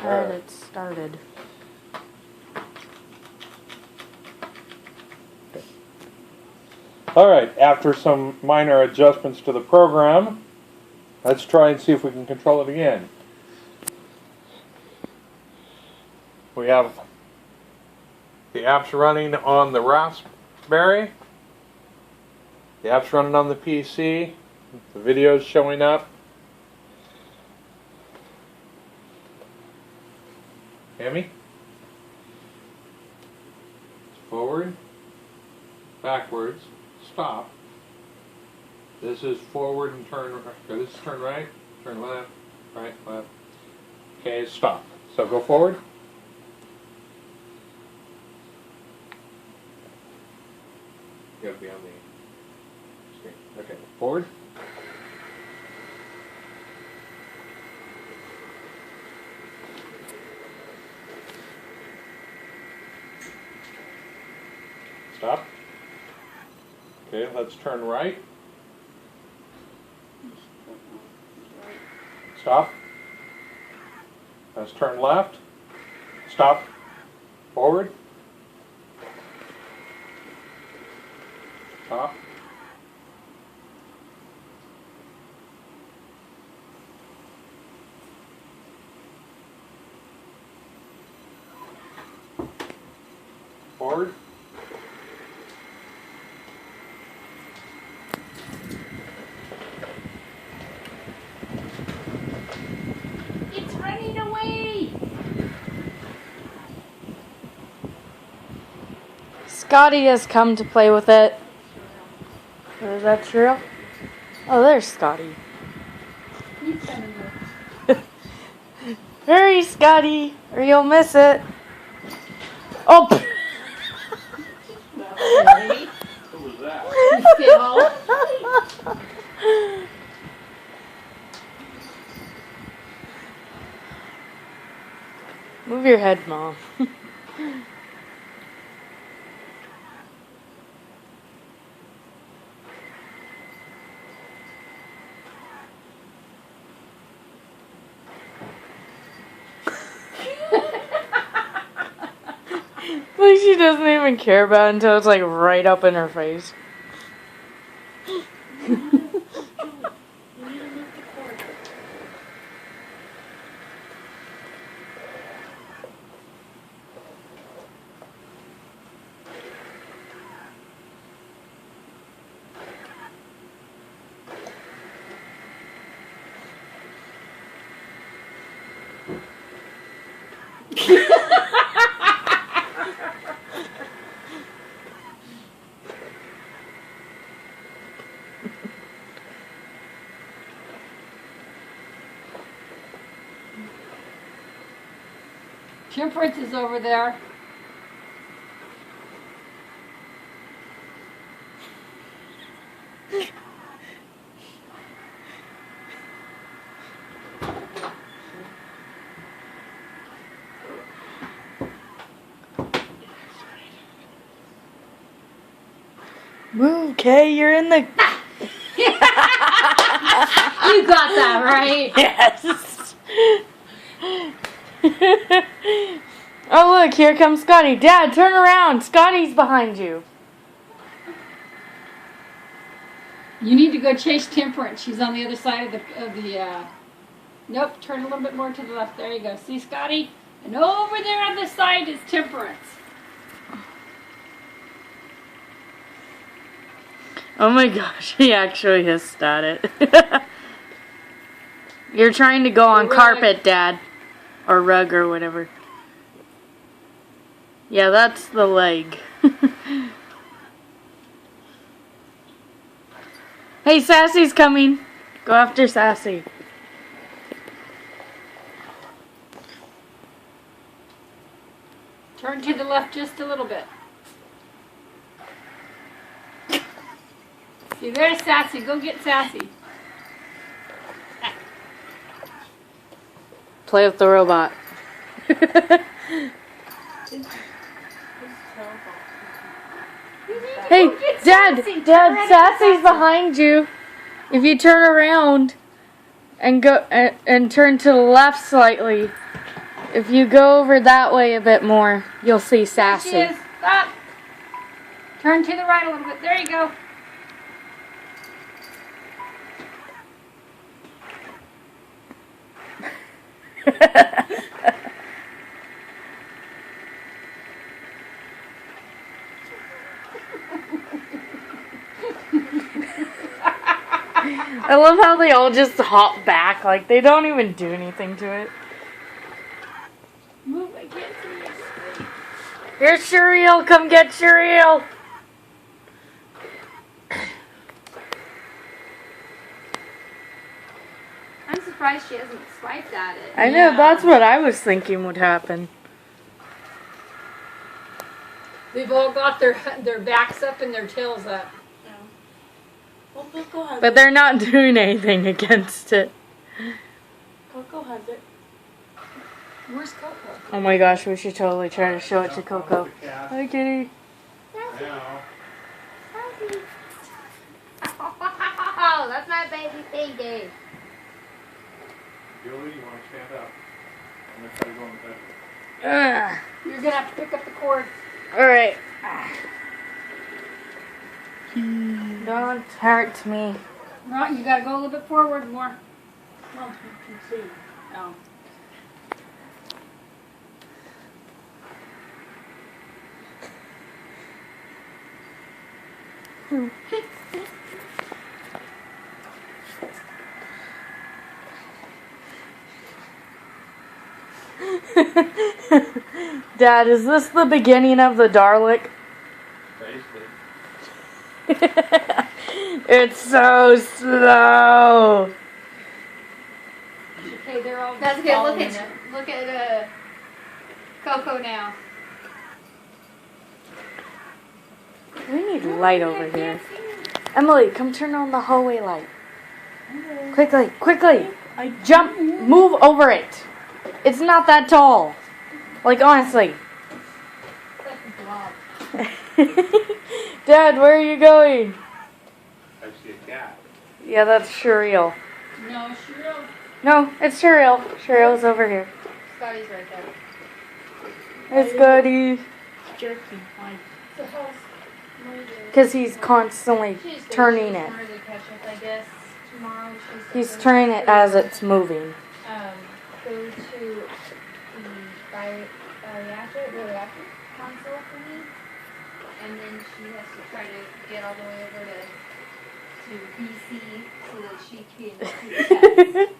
had it started. Alright, after some minor adjustments to the program, let's try and see if we can control it again. We have the apps running on the Raspberry, the apps running on the PC, the videos showing up. Amy? Forward, backwards, stop. This is forward and turn. Okay, this is turn right, turn left, right, left. Okay, stop. So go forward. You gotta be on the screen. Okay, forward. Stop. Okay, let's turn right. Stop. Let's turn left. Stop. Forward. Stop. Forward. It's running away! Scotty has come to play with it. Is that true? Oh, there's Scotty. He's coming with. Hurry, Scotty, or you'll miss it. Oh! Right? Who was that? Phil. Move your head, Mom. Like she doesn't even care about it until it's like right up in her face. Temperance is over there. Move, Kay, you're in the... You got that right. Yes! Oh, look, here comes Scotty. Dad, turn around. Scotty's behind you. You need to go chase Temperance. She's on the other side of the Nope, turn a little bit more to the left. There you go. See, Scotty? And over there on the side is Temperance. Oh my gosh, he actually hissed at it. You're trying to go on carpet, Dad. Or rug or whatever. Yeah, that's the leg. Hey, Sassy's coming. Go after Sassy. Turn to the left just a little bit. See, there's Sassy. Go get Sassy. Play with the robot. Hey, Dad, Sassy's behind you. If you turn around and go and turn to the left slightly, If you go over that way a bit more, you'll see There Sassy. she is. Stop. Turn to the right a little bit. There you go. I love how they all just hop back, like they don't even do anything to it. Move, I can't see you. Here's Shuriel, come get Shuriel! I'm surprised she hasn't swiped at it. I know, Yeah. that's what I was thinking would happen. They've all got their backs up and their tails up. Well, Coco has But it. they're not doing anything against it. Coco has it. Where's Coco? Oh my gosh, we should totally try to show it to Coco. Hi, kitty. Now, Oh, that's my baby Pinky. Julie, you want to stand up? I'm going to try to go in the bedroom. You're gonna have to pick up the cord. Alright. Don't hurt me. Right, you gotta go a little bit forward more. Mom, you can see. Oh. Dad, is this the beginning of the Dalek? Basically. It's so slow. Okay, they're all That's good. Look following at it. Coco now. We need light over here. Emily, come turn on the hallway light. Quickly, quickly. Jump, move over it. It's not that tall. Like, honestly. It's like a blob. Dad, where are you going? I see a cat. Yeah, that's Shuriel. No, Cheryl. No, it's Shuriel. Shuriel's over here. Scotty's right there. It's Goody. Jerky. Fine. So how's Because he's constantly turning it. Tomorrow to catch up, I guess. Tomorrow she's He's supposed turning it to, as it's moving. go to the bariatric consult for me, and then she has to try to get all the way over to BC so that she can do the test.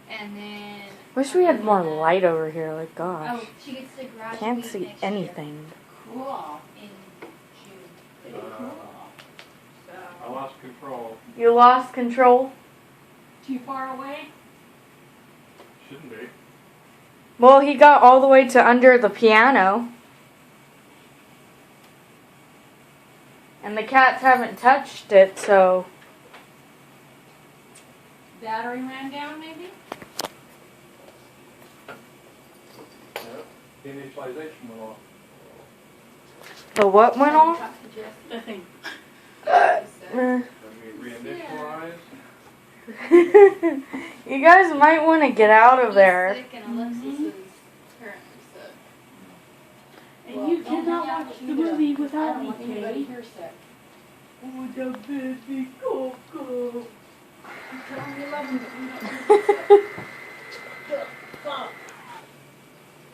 And then Wish we had more light over here, like gosh. oh, she gets to graduate Can't see next anything. cool? year in June. So I lost control. You lost control? Too far away? Shouldn't be. Well, he got all the way to under the piano. And the cats haven't touched it, so... Battery ran down, maybe? Yep. The initialization went off. The what went off? Talk to Jess. The thing. Let me reinitialize. You guys might want to get out of there. Sick and Alexis is currently sick. And you cannot watch the movie without me, Anybody Kay. here sick? Oh, the baby Coco. You tell them you love them, but you don't need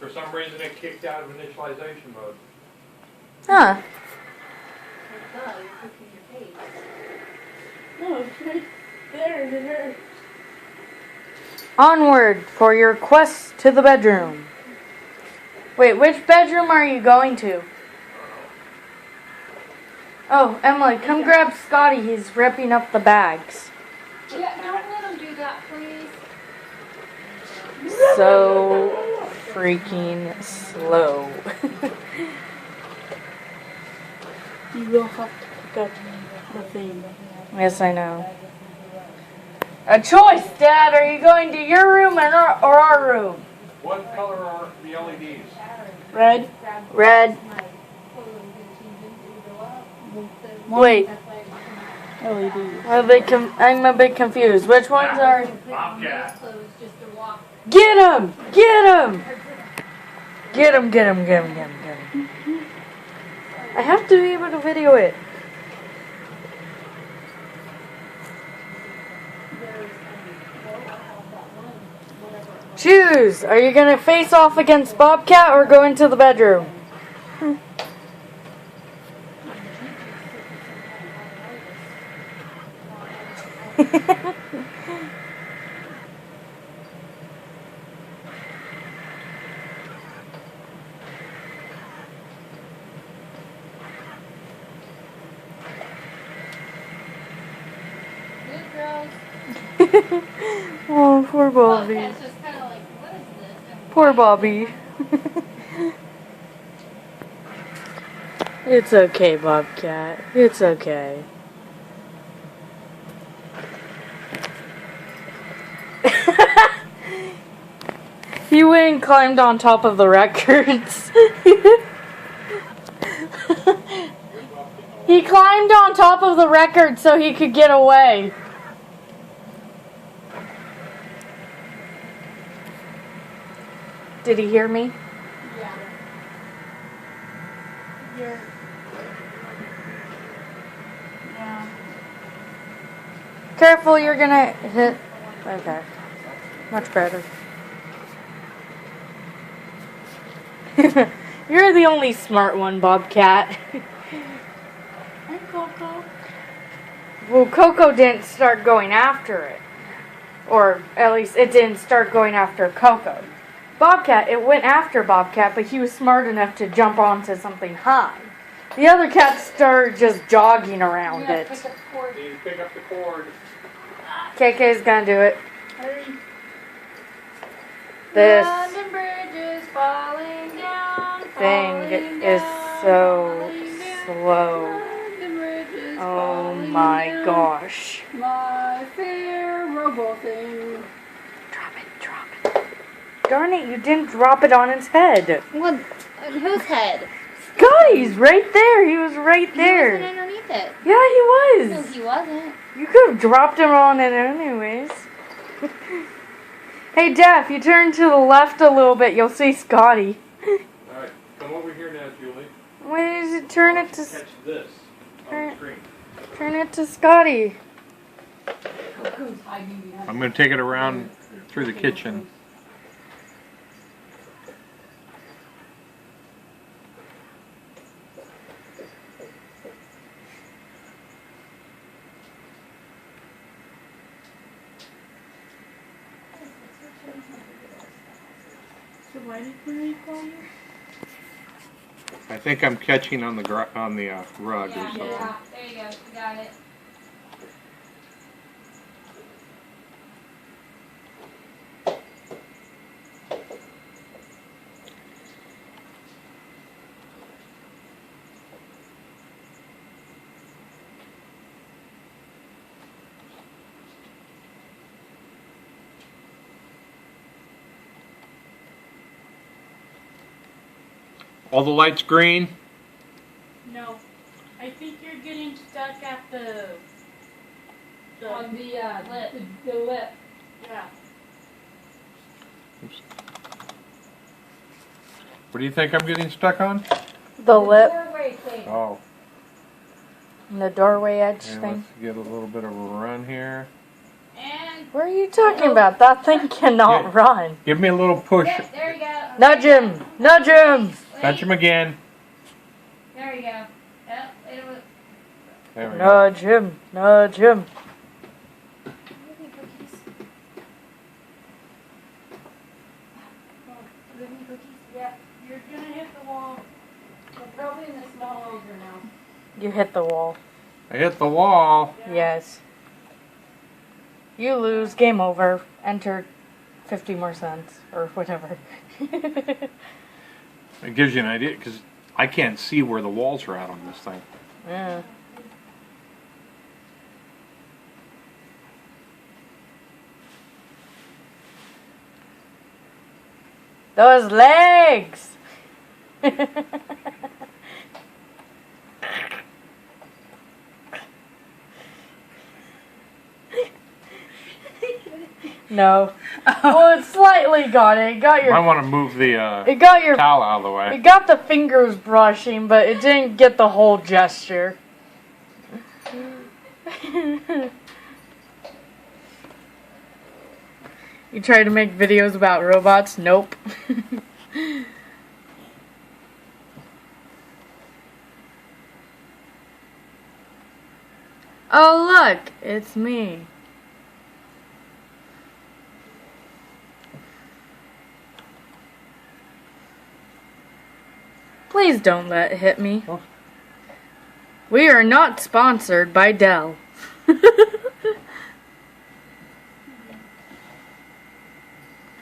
For some reason it kicked out of initialization mode. Huh. Duh, you're cooking your face. No, it's right there. It hurts. Onward for your quest to the bedroom. Wait, which bedroom are you going to? Oh, Emily, come grab Scotty. He's ripping up the bags. Yeah, don't let them do that, please. So freaking slow. You will have to pick up the thing. Yes, I know. A choice, Dad. Are you going to your room or our room? What color are the LEDs? Red. Red. Wait, LED. I'm a bit confused. Which ones are? Bobcat. Closed just to walk Get him! Get him! Get him, get him, get him, get him, get him. I have to be able to video it. Choose! Are you gonna face off against Bobcat or go into the bedroom? Good girls. Oh, poor Bobby. Bobcat's just kind of like, what is this? And Poor why- Bobby. It's okay, Bobcat. It's okay. He went and climbed on top of the records. He climbed on top of the record so he could get away. Did he hear me? Yeah. Yeah. Careful, you're gonna hit. Okay. Much better. You're the only smart one, Bobcat. And Coco. Well, Coco didn't start going after it. Or at least it didn't start going after Coco. Bobcat, it went after Bobcat, but he was smart enough to jump onto something high. The other cats started just jogging around Yeah, it. pick up the cord. Need to pick up the cord. KK's gonna do it. Hurry. This London Bridge is falling down, thing falling is down, so falling down. slow. London Bridge is Oh falling my down. gosh. My fair robo thing. Drop it, drop it. Darn it, you didn't drop it on his head. What? Whose head? Scotty's right there. He was right He wasn't there. underneath it. Yeah, he No, was. he wasn't. You could have dropped him on it anyways. Hey, Jeff, you turn to the left a little bit, you'll see Scotty. Alright, come over here now, Julie. Wait, is it turn it to Catch this on the screen. turn it to Scotty? Coco's hiding behind. I'm going to take it around through the kitchen. So why did we call you? I think I'm catching on the rug or Yeah, something. yeah, there you go. You got it. All the lights green? No. I think you're getting stuck at the On the lip. The lip. yeah. Oops. What do you think I'm getting stuck on? The lip, Doorway thing. Oh, the doorway edge and thing. let's get a little bit of a run here. And What are you talking about? That thing cannot Yeah. run. Give me a little push. yeah, there you go. Nudge him! Nudge him! Touch him again. There you go. Yep, it was. There we go. Nudge him! Nudge him! Yeah, you're gonna hit the wall. We're probably in the small over now. You hit the wall. I hit the wall. Yes. You lose. Game over. Enter 50 more cents. Or whatever. It gives you an idea because I can't see where the walls are at on this thing. Yeah. Those legs! No. Well, it's slightly got it. It got You might your. want to move the It got your. towel out of the way. It got the fingers brushing, but it didn't get the whole gesture. You try to make videos about robots? Nope. Oh, look, it's me. Please don't let it hit me. Oh. We are not sponsored by Dell. I'm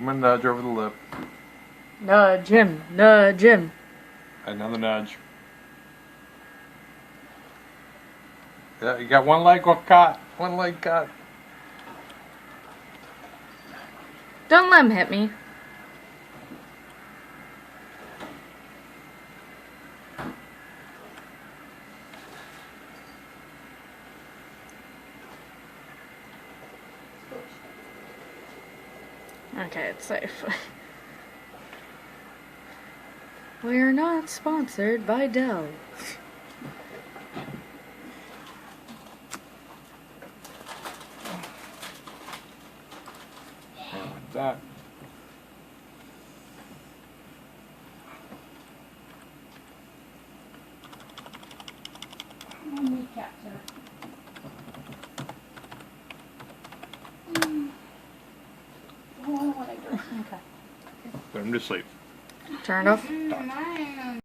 gonna nudge over the lip. Nudge him, nudge him. Another nudge. Yeah, you got one leg caught. One leg caught. Don't let him hit me. Okay, it's safe. We are not sponsored by Dell. And with that. Put him to sleep. Turn it off. Mine.